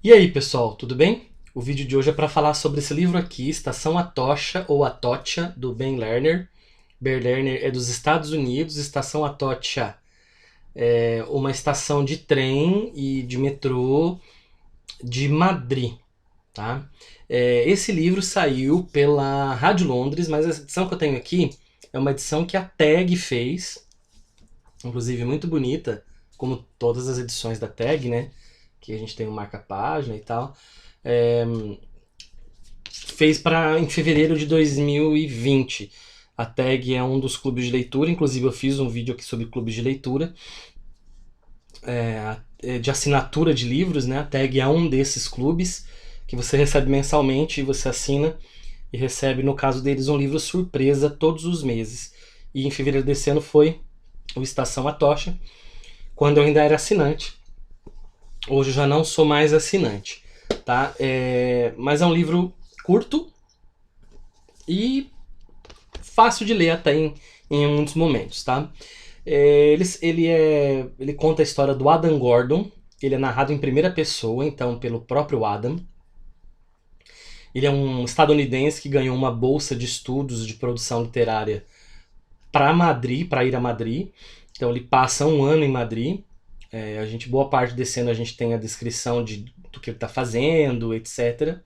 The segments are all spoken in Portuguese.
E aí, pessoal, tudo bem? O vídeo de hoje é para falar sobre esse livro aqui, Estação Atocha ou Atocha, do Ben Lerner. Ben Lerner é dos Estados Unidos, Estação Atocha é uma estação de trem e de metrô de Madrid, tá? Esse livro saiu pela Rádio Londres, mas a edição que eu tenho aqui é uma edição que a Tag fez, inclusive muito bonita, como todas as edições da Tag, né? Que a gente tem um marca-página e tal. É, fez para em fevereiro de 2020. A Tag é um dos clubes de leitura, inclusive eu fiz um vídeo aqui sobre clubes de leitura, de assinatura de livros, né? A Tag é um desses clubes que você recebe mensalmente e você assina e recebe, no caso deles, um livro surpresa todos os meses. E em fevereiro desse ano foi o Estação Atocha, quando eu ainda era assinante. Hoje eu já não sou mais assinante, tá? Mas é um livro curto e fácil de ler até em muitos momentos, tá? Ele conta a história do Adam Gordon. Ele é narrado em primeira pessoa, então pelo próprio Adam. Ele é um estadunidense que ganhou uma bolsa de estudos de produção literária para Madrid, para ir a Madrid. Então ele passa um ano em Madrid. Boa parte desse ano a gente tem a descrição do que ele está fazendo, etc.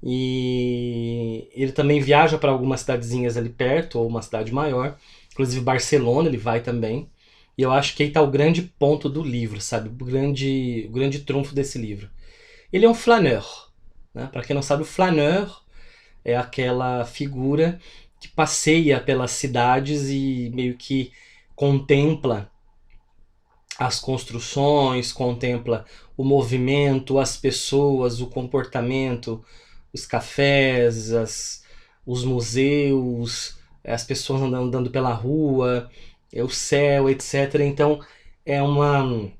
E ele também viaja para algumas cidadezinhas ali perto, ou uma cidade maior. Inclusive Barcelona ele vai também. E eu acho que aí está o grande ponto do livro, sabe? O grande trunfo desse livro. Ele é um flaneur. Né? Para quem não sabe, o flaneur é aquela figura que passeia pelas cidades e meio que contempla as construções, contempla o movimento, as pessoas, o comportamento, os cafés, os museus, as pessoas andando pela rua, o céu, etc. Então, é uma.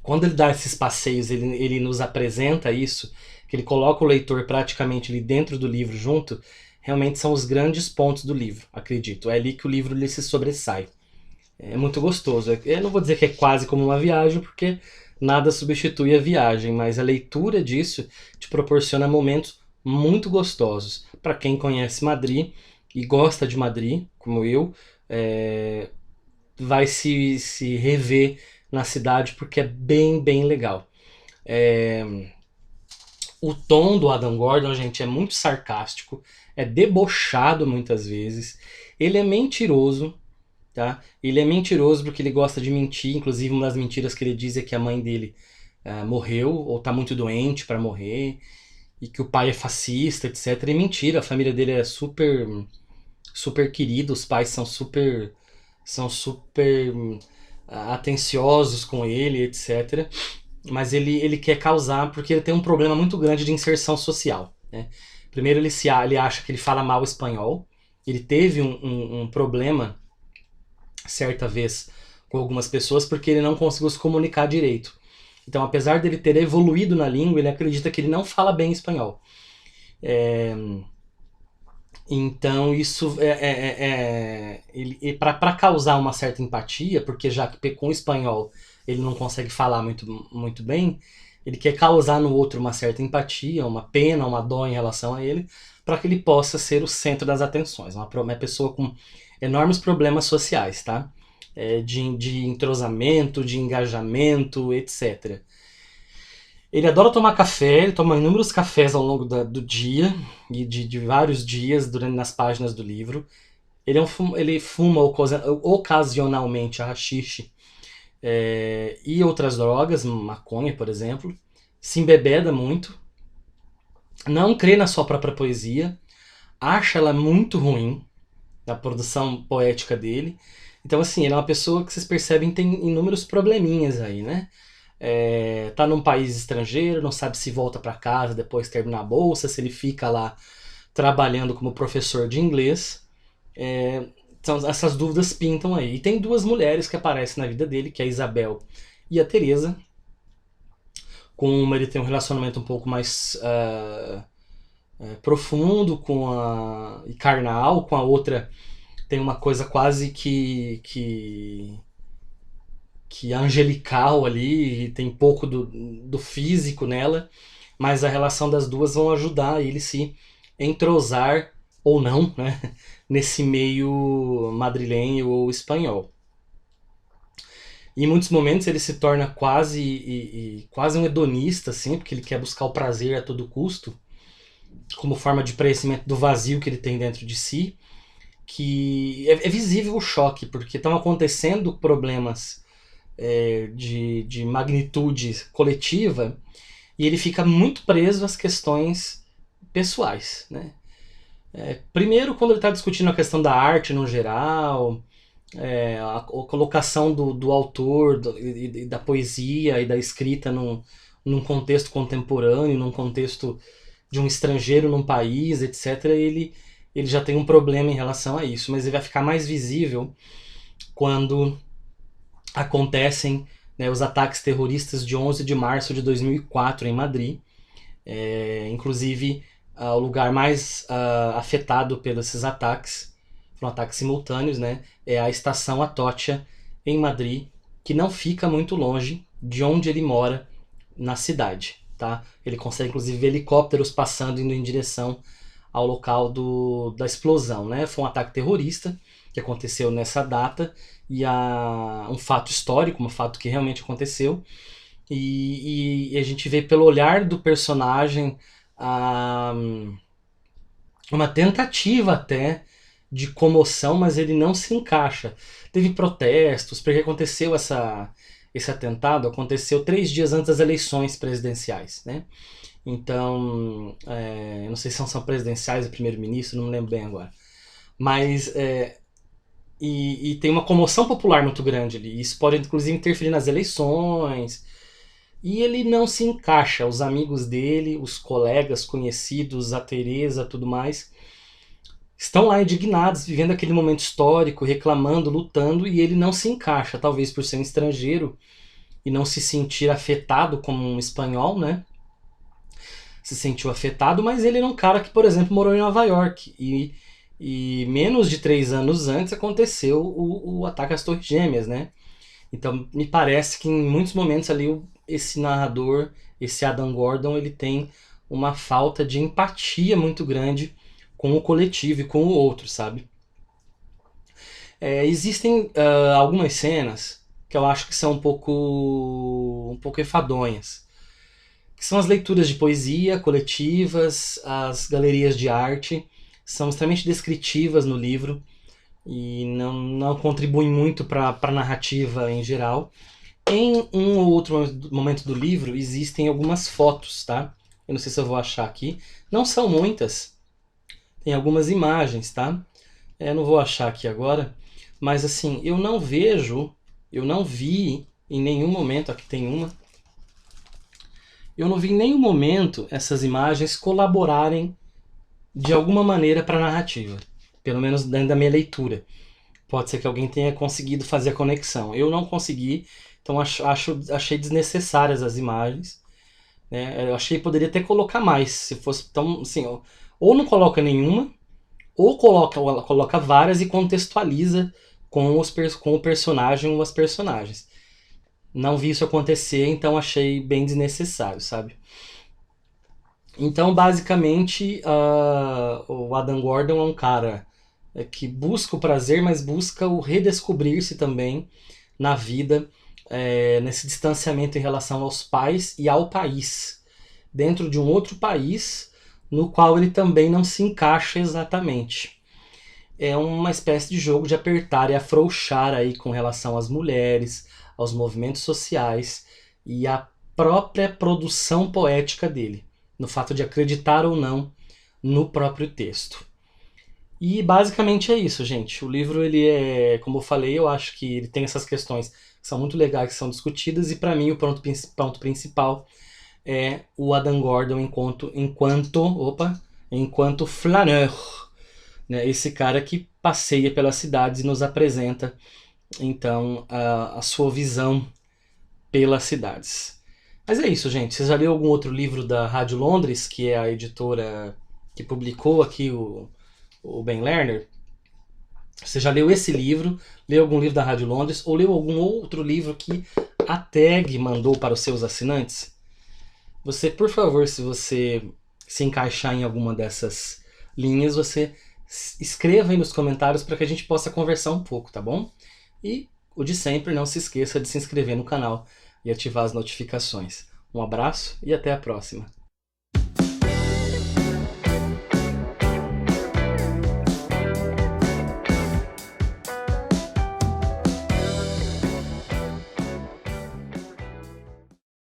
Quando ele dá esses passeios, ele nos apresenta isso, que ele coloca o leitor praticamente ali dentro do livro junto, realmente são os grandes pontos do livro, acredito. É ali que o livro ele se sobressai. É muito gostoso. Eu não vou dizer que é quase como uma viagem, porque nada substitui a viagem, mas a leitura disso te proporciona momentos muito gostosos. Para quem conhece Madrid e gosta de Madrid, como eu, é, vai se rever na cidade porque é bem, bem legal. O tom do Adam Gordon, gente, é muito sarcástico, é debochado muitas vezes, ele é mentiroso, tá? Ele é mentiroso porque ele gosta de mentir, inclusive uma das mentiras que ele diz é que a mãe dele morreu ou tá muito doente para morrer e que o pai é fascista, etc. E mentira, a família dele é super super querida, os pais são super atenciosos com ele, etc. Mas ele quer causar porque ele tem um problema muito grande de inserção social, né? Primeiro ele acha que ele fala mal espanhol. Ele teve um problema certa vez com algumas pessoas porque ele não conseguiu se comunicar direito. Então, apesar dele ter evoluído na língua, ele acredita que ele não fala bem espanhol. É, então, isso para causar uma certa empatia, porque já que com o espanhol ele não consegue falar muito, muito bem, ele quer causar no outro uma certa empatia, uma pena, uma dó em relação a ele, para que ele possa ser o centro das atenções. Uma pessoa com enormes problemas sociais, tá? De entrosamento, de engajamento, etc. Ele adora tomar café, ele toma inúmeros cafés ao longo do dia, e de vários dias durante nas páginas do livro. Ele fuma ocasionalmente a haxixe e outras drogas, maconha, por exemplo. Se embebeda muito, não crê na sua própria poesia, acha ela muito ruim, a produção poética dele. Então, assim, ele é uma pessoa que vocês percebem tem inúmeros probleminhas aí, né? Tá num país estrangeiro, não sabe se volta para casa depois de terminar a bolsa, se ele fica lá trabalhando como professor de inglês. Então essas dúvidas pintam aí. E tem duas mulheres que aparecem na vida dele, que é a Isabel e a Teresa. Com uma ele tem um relacionamento um pouco mais profundo e carnal, com a outra tem uma coisa quase que que é angelical ali, e tem pouco do físico nela, mas a relação das duas vão ajudar ele se entrosar ou não, né, nesse meio madrilenho ou espanhol. E em muitos momentos ele se torna quase um hedonista, assim, porque ele quer buscar o prazer a todo custo, como forma de preenchimento do vazio que ele tem dentro de si, que é visível o choque, porque estão acontecendo problemas de magnitude coletiva e ele fica muito preso às questões pessoais, né? Primeiro, quando ele está discutindo a questão da arte no geral, a colocação do autor e da poesia e da escrita num contexto contemporâneo, num contexto de um estrangeiro num país, etc., ele já tem um problema em relação a isso, mas ele vai ficar mais visível quando acontecem, né, os ataques terroristas de 11 de março de 2004 em Madrid. Inclusive, o lugar mais afetado pelos esses ataques, foram ataques simultâneos, né, é a estação Atocha, em Madrid, que não fica muito longe de onde ele mora na cidade. Tá? Ele consegue, inclusive, ver helicópteros passando, indo em direção ao local da explosão. Né? Foi um ataque terrorista que aconteceu nessa data, e um fato histórico, um fato que realmente aconteceu, e a gente vê pelo olhar do personagem uma tentativa até de comoção, mas ele não se encaixa. Teve protestos, porque aconteceu esse atentado, aconteceu 3 dias antes das eleições presidenciais, né? Então, não sei se são presidenciais ou primeiro-ministro, não me lembro bem agora. Mas, e tem uma comoção popular muito grande ali, isso pode inclusive interferir nas eleições, e ele não se encaixa. Os amigos dele, os colegas conhecidos, a Teresa, tudo mais, estão lá indignados, vivendo aquele momento histórico, reclamando, lutando, e ele não se encaixa, talvez por ser um estrangeiro e não se sentir afetado como um espanhol, né? Se sentiu afetado, mas ele é um cara que, por exemplo, morou em Nova York, e menos de 3 anos antes aconteceu o ataque às Torres Gêmeas, né? Então me parece que em muitos momentos ali esse narrador, esse Adam Gordon, ele tem uma falta de empatia muito grande com o coletivo e com o outro, sabe? Existem algumas cenas que eu acho que são um pouco enfadonhas, que são as leituras de poesia coletivas, as galerias de arte, são extremamente descritivas no livro e não contribuem muito para a narrativa em geral. Em um ou outro momento do livro existem algumas fotos, tá? Eu não sei se eu vou achar aqui. Não são muitas. Tem algumas imagens, tá? Eu não vou achar aqui agora. Mas assim, eu não vi em nenhum momento, aqui tem uma. Eu não vi em nenhum momento essas imagens colaborarem de alguma maneira para a narrativa. Pelo menos dentro da minha leitura. Pode ser que alguém tenha conseguido fazer a conexão. Eu não consegui, então achei desnecessárias as imagens. Né? Eu achei que poderia até colocar mais, se fosse tão assim, ou não coloca nenhuma, ou coloca várias e contextualiza com o personagem ou as personagens. Não vi isso acontecer, então achei bem desnecessário, sabe? Então, basicamente, o Adam Gordon é um cara que busca o prazer, mas busca o redescobrir-se também na vida, nesse distanciamento em relação aos pais e ao país, dentro de um outro país no qual ele também não se encaixa exatamente. É uma espécie de jogo de apertar e afrouxar aí com relação às mulheres, aos movimentos sociais e à própria produção poética dele, no fato de acreditar ou não no próprio texto. E basicamente é isso, gente. O livro, ele como eu falei, eu acho que ele tem essas questões que são muito legais, que são discutidas, e para mim o ponto principal é o Adam Gordon enquanto flaneur, né? Esse cara que passeia pelas cidades e nos apresenta então a sua visão pelas cidades. Mas é isso, gente. Você já leu algum outro livro da Rádio Londres, que é a editora que publicou aqui o Ben Lerner? Você já leu esse livro, leu algum livro da Rádio Londres ou leu algum outro livro que a Tag mandou para os seus assinantes? Você, por favor, se você se encaixar em alguma dessas linhas, você escreva aí nos comentários para que a gente possa conversar um pouco, tá bom? E o de sempre, não se esqueça de se inscrever no canal e ativar as notificações. Um abraço e até a próxima.